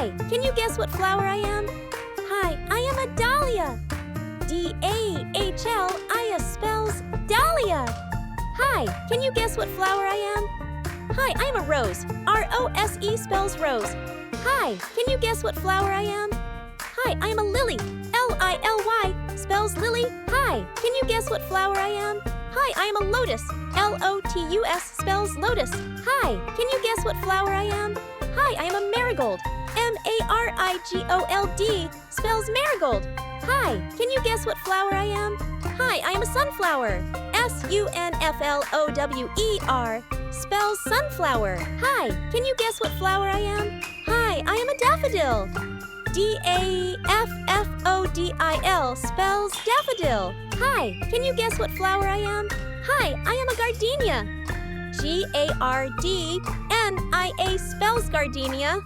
Hi, can you guess what flower I am? Hi, I am a dahlia. D-A-H-L-I-A spells dahlia. Hi, can you guess what flower I am? Hi, I am a rose. R-O-S-E spells rose. Hi, can you guess what flower I am? Hi, I am a lily. L-I-L-Y spells lily. Hi, can you guess what flower I am? Hi, I am a lotus. L-O-T-U-S spells lotus. Hi, can you guess what flower I am? Hi, I am a marigold. M-A-R-I-G-O-L-D spells marigold. Hi, can you guess what flower I am? Hi, I am a sunflower. S-U-N-F-L-O-W-E-R spells sunflower. Hi, can you guess what flower I am? Hi, I am a daffodil. D-A-F-F-O-D-I-L spells daffodil. Hi, can you guess what flower I am? Hi, I am a gardenia. G-A-R-D-N-I-A spells gardenia.